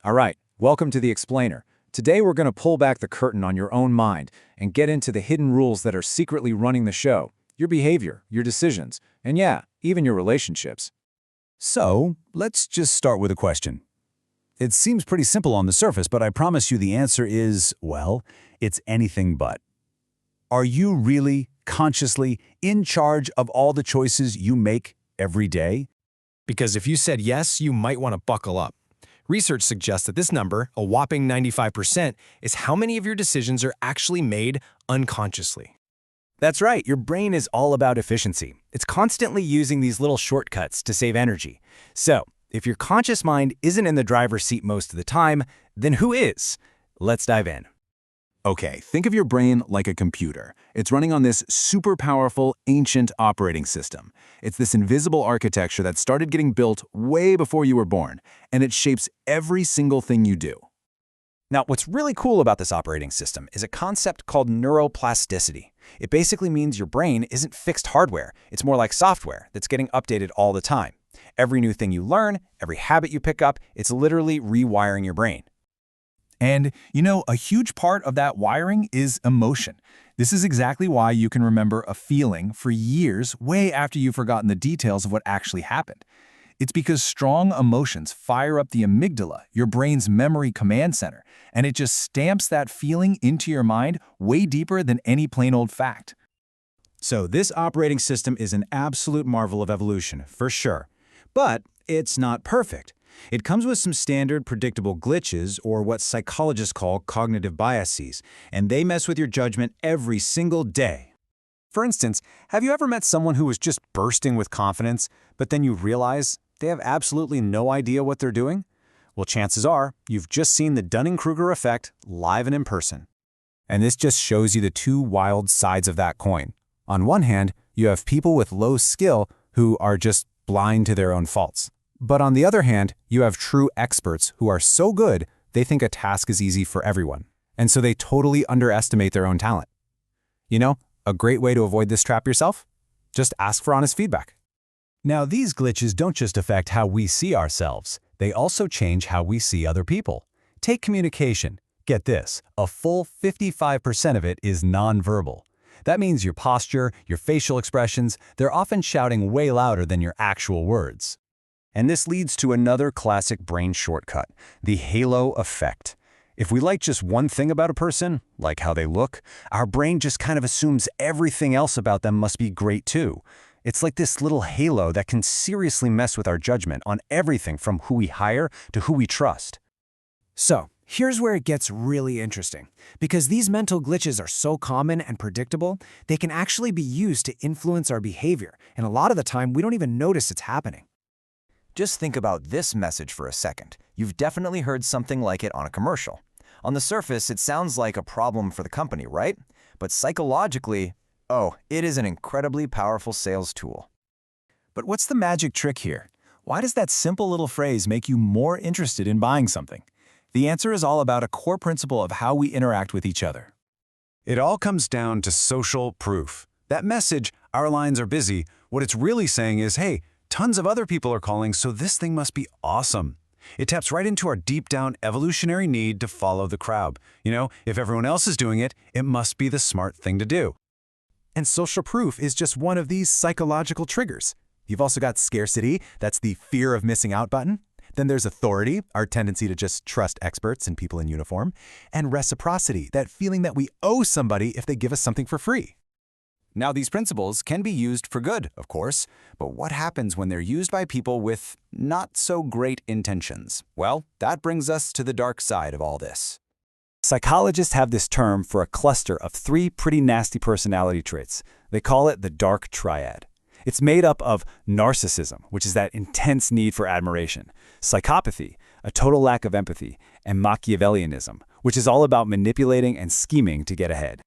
All right, welcome to the Explainer. Today we're going to pull back the curtain on your own mind and get into the hidden rules that are secretly running the show, your behavior, your decisions, and yeah, even your relationships. So, let's just start with a question. It seems pretty simple on the surface, but I promise you the answer is, well, it's anything but. Are you really, consciously, in charge of all the choices you make every day? Because if you said yes, you might want to buckle up. Research suggests that this number, a whopping 95%, is how many of your decisions are actually made unconsciously. That's right, your brain is all about efficiency. It's constantly using these little shortcuts to save energy. So, if your conscious mind isn't in the driver's seat most of the time, then who is? Let's dive in. Okay, think of your brain like a computer. It's running on this super powerful, ancient operating system. It's this invisible architecture that started getting built way before you were born, and it shapes every single thing you do. Now, what's really cool about this operating system is a concept called neuroplasticity. It basically means your brain isn't fixed hardware. It's more like software that's getting updated all the time. Every new thing you learn, every habit you pick up, it's literally rewiring your brain. And, a huge part of that wiring is emotion. This is exactly why you can remember a feeling for years, way after you've forgotten the details of what actually happened. It's because strong emotions fire up the amygdala, your brain's memory command center, and it just stamps that feeling into your mind way deeper than any plain old fact. So this operating system is an absolute marvel of evolution, for sure. But it's not perfect. It comes with some standard predictable glitches, or what psychologists call cognitive biases, and they mess with your judgment every single day. For instance, have you ever met someone who was just bursting with confidence, but then you realize they have absolutely no idea what they're doing? Well, chances are you've just seen the Dunning-Kruger effect live and in person. And this just shows you the two wild sides of that coin. On one hand, you have people with low skill who are just blind to their own faults. But on the other hand, you have true experts who are so good they think a task is easy for everyone. And so they totally underestimate their own talent. A great way to avoid this trap yourself? Just ask for honest feedback. Now, these glitches don't just affect how we see ourselves. They also change how we see other people. Take communication. Get this, a full 55% of it is nonverbal. That means your posture, your facial expressions, they're often shouting way louder than your actual words. And this leads to another classic brain shortcut, the halo effect. If we like just one thing about a person, like how they look, our brain just kind of assumes everything else about them must be great too. It's like this little halo that can seriously mess with our judgment on everything from who we hire to who we trust. So, here's where it gets really interesting. Because these mental glitches are so common and predictable, they can actually be used to influence our behavior, and a lot of the time we don't even notice it's happening. Just think about this message for a second. You've definitely heard something like it on a commercial. On the surface, it sounds like a problem for the company, right? But psychologically, it is an incredibly powerful sales tool. But what's the magic trick here? Why does that simple little phrase make you more interested in buying something? The answer is all about a core principle of how we interact with each other. It all comes down to social proof. That message, "Our lines are busy," what it's really saying is, hey, tons of other people are calling, so this thing must be awesome. It taps right into our deep-down evolutionary need to follow the crowd. If everyone else is doing it, it must be the smart thing to do. And social proof is just one of these psychological triggers. You've also got scarcity, that's the fear of missing out button. Then there's authority, our tendency to just trust experts and people in uniform. And reciprocity, that feeling that we owe somebody if they give us something for free. Now, these principles can be used for good, of course, but what happens when they're used by people with not so great intentions? Well, that brings us to the dark side of all this. Psychologists have this term for a cluster of 3 pretty nasty personality traits. They call it the dark triad. It's made up of narcissism, which is that intense need for admiration, psychopathy, a total lack of empathy, and Machiavellianism, which is all about manipulating and scheming to get ahead.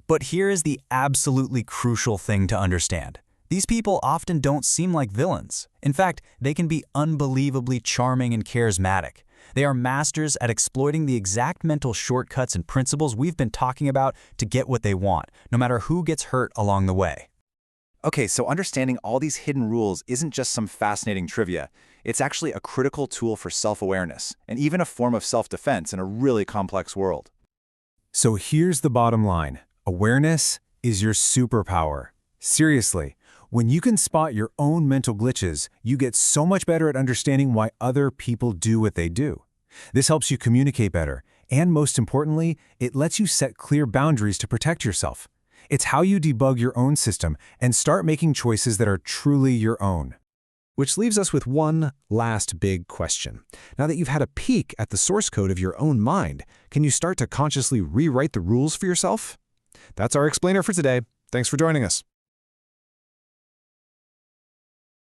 But here is the absolutely crucial thing to understand. These people often don't seem like villains. In fact, they can be unbelievably charming and charismatic. They are masters at exploiting the exact mental shortcuts and principles we've been talking about to get what they want, no matter who gets hurt along the way. Okay, so understanding all these hidden rules isn't just some fascinating trivia. It's actually a critical tool for self-awareness, and even a form of self-defense in a really complex world. So here's the bottom line. Awareness is your superpower. Seriously, when you can spot your own mental glitches, you get so much better at understanding why other people do what they do. This helps you communicate better, and most importantly, it lets you set clear boundaries to protect yourself. It's how you debug your own system and start making choices that are truly your own. Which leaves us with one last big question. Now that you've had a peek at the source code of your own mind, can you start to consciously rewrite the rules for yourself? That's our explainer for today. Thanks for joining us.